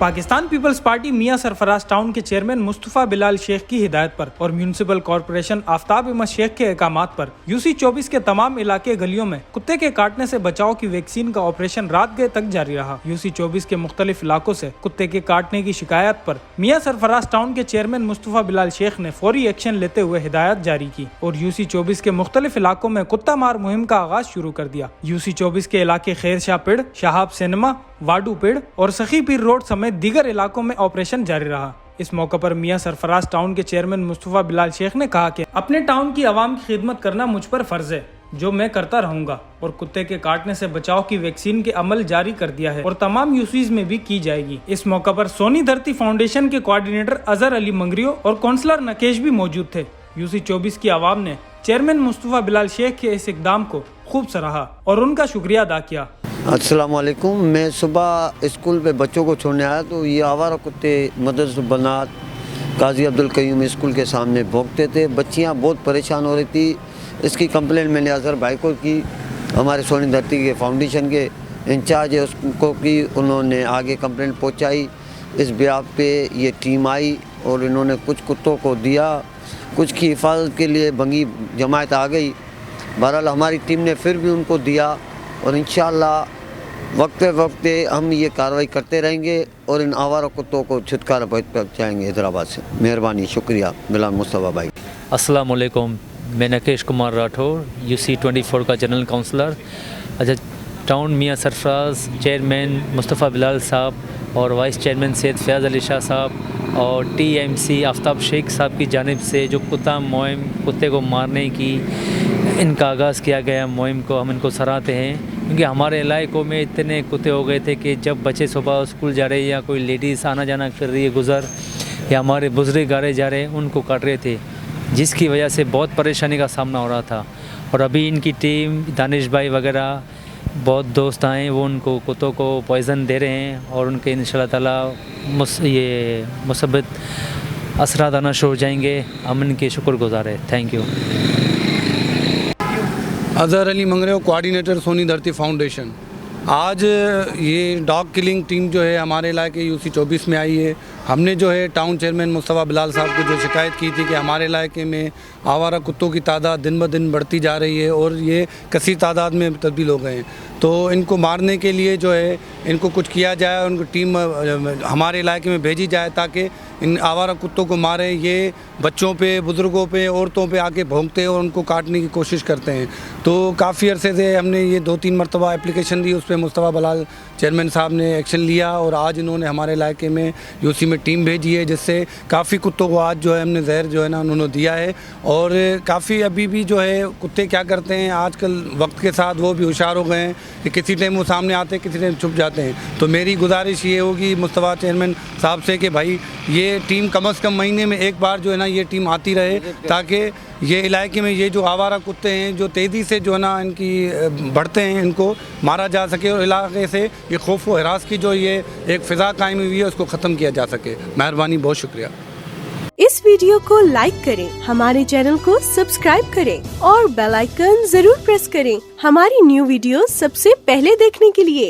Pakistan Peoples party میاں سرفراز town کے chairman مصطفیٰ بلال شیخ کی ہدایت پر اور میونسپل کارپوریشن آفتاب احمد شیخ کے احکامات پر UC 24 کے تمام علاقے گلیوں میں کتے کے کاٹنے سے بچاؤ کی ویکسین کا آپریشن رات گئے تک جاری رہا۔ UC 24 کے مختلف علاقوں سے کتے کے کاٹنے کی شکایات پر میاں سرفراز ٹاؤن کے چیئرمین مصطفیٰ بلال شیخ نے فوری ایکشن لیتے ہوئے ہدایات جاری کی اور UC 24 کے مختلف علاقوں میں کتا مار مہم کا آغاز شروع کر دیا۔ UC 24 کے علاقے خیر شاہ پیڑ، شہاب سینما، واڈو پیڑ اور سخی پیر روڈ سمیت دیگر علاقوں میں آپریشن جاری رہا۔ اس موقع پر میاں سرفراز ٹاؤن کے چیئرمین مصطفیٰ بلال شیخ نے کہا کہ اپنے ٹاؤن کی عوام کی خدمت کرنا مجھ پر فرض ہے، جو میں کرتا رہوں گا، اور کتے کے کاٹنے سے بچاؤ کی ویکسین کے عمل جاری کر دیا ہے اور تمام UCs میں بھی کی جائے گی۔ اس موقع پر سونی دھرتی فاؤنڈیشن کے کوارڈینیٹر اظہر علی منگریو اور کونسلر نکیش بھی موجود تھے۔ UC 24 کی عوام نے چیئرمین مصطفیٰ بلال شیخ کے اس اقدام کو خوب سراہا اور ان کا شکریہ ادا کیا۔ السلام علیکم۔ میں صبح اسکول پہ بچوں کو چھوڑنے آیا تو یہ آوارہ کتے مدرسہ بنات قاضی عبدالقیوم اسکول کے سامنے بھونکتے تھے۔ بچیاں بہت پریشان ہو رہی تھی۔ اس کی کمپلین میں نے اظہر بھائی کو کی، ہمارے سونی دھرتی کے فاؤنڈیشن کے انچارج ہے اس کو کی، انہوں نے آگے کمپلین پہنچائی۔ اس بیاپ پہ یہ ٹیم آئی اور انہوں نے کچھ کتوں کو دیا، کچھ کی حفاظت کے لیے بھنگی جماعت آ گئی۔ بہرحال ہماری ٹیم نے پھر بھی ان کو دیا اور انشاءاللہ وقت وقت ہم یہ کارروائی کرتے رہیں گے اور ان آوارہ کتوں کو چھٹکارا پہنچائیں گے حیدرآباد سے۔ مہربانی، شکریہ بلال مصطفیٰ بھائی۔ السلام علیکم، میں نکیش کمار راٹھور UC 24 کا جنرل کونسلر۔ اچھا، ٹاؤن میاں سرفراز چیئرمین مصطفیٰ بلال صاحب اور وائس چیئرمین سید فیاض علی شاہ صاحب اور TMC آفتاب شیخ صاحب کی جانب سے جو کتا مہم، کتے کو مارنے کی ان کا آغاز کیا گیا مہم کو ہم ان کو سراہتے ہیں، کیونکہ ہمارے علاقوں میں اتنے کتے ہو گئے تھے کہ جب بچے صبح اسکول جا رہے یا کوئی لیڈیز آنا جانا کر رہی ہے گزر، یا ہمارے بزرگ گارے جا رہے ان کو کاٹ رہے تھے، جس کی وجہ سے بہت پریشانی کا سامنا ہو رہا تھا۔ اور ابھی ان کی ٹیم دانش بھائی وغیرہ بہت دوست آئے، وہ ان کو کتوں کو پوائزن دے رہے ہیں اور ان کے انشاءاللہ تعالیٰ یہ مثبت اثرات آنا شروع ہو جائیں گے۔ ہم ان کے شکر گزار ہیں۔ Thank you. Azhar Ali Mangrio, coordinator Soni Dharti foundation. آج یہ ڈاگ کلنگ ٹیم جو ہے ہمارے علاقے UC 24 میں آئی ہے۔ ہم نے جو ہے ٹاؤن چیئرمین مصطفیٰ بلال صاحب کو جو شکایت کی تھی کہ ہمارے علاقے میں آوارہ کتوں کی تعداد دن بدن بڑھتی جا رہی ہے اور یہ کثیر تعداد میں تبدیل ہو گئے ہیں، تو ان کو مارنے کے لیے جو ہے ان کو کچھ کیا جائے، ان کو ٹیم ہمارے علاقے میں بھیجی جائے تاکہ ان آوارہ کتوں کو ماریں۔ یہ بچوں پہ، بزرگوں پہ، عورتوں پہ آ کے بھونکتے ہیں اور ان کو کاٹنے کی کوشش کرتے ہیں۔ تو کافی عرصے سے ہم نے یہ 2-3 مرتبہ اپلیکیشن دی، اس پہ مصطفیٰ بلال چیئرمین صاحب نے ایکشن لیا اور آج انہوں نے ہمارے علاقے میں UC میں ٹیم بھیجی ہے، جس سے کافی کتوں کو آج جو ہے ہم نے زہر جو ہے نا انہوں نے دیا ہے۔ اور کافی ابھی بھی جو ہے کتے کیا کرتے ہیں آج کل وقت کے ساتھ وہ بھی ہوشیار ہو گئے ہیں کہ کسی ٹائم وہ سامنے آتے ہیں، کسی ٹائم چھپ جاتے ہیں۔ تو میری گزارش یہ ہوگی مصطفیٰ چیئرمین صاحب سے کہ بھائی یہ ٹیم کم از کم مہینے میں ایک بار جو ہے نا یہ ٹیم آتی رہے، تاکہ یہ علاقے میں یہ جو آوارہ کتے ہیں جو تیزی سے جو ہے نا ان کی بڑھتے ہیں، ان کو مارا جا سکے اور علاقے سے یہ خوف و ہراس کی جو یہ ایک فضا قائم ہوئی ہے اس کو ختم کیا جا سکے۔ مہربانی، بہت شکریہ۔ اس ویڈیو کو لائک کریں، ہمارے چینل کو سبسکرائب کریں اور بیل آئیکن ضرور پریس کریں ہماری نیو ویڈیو سب سے پہلے دیکھنے کے لیے۔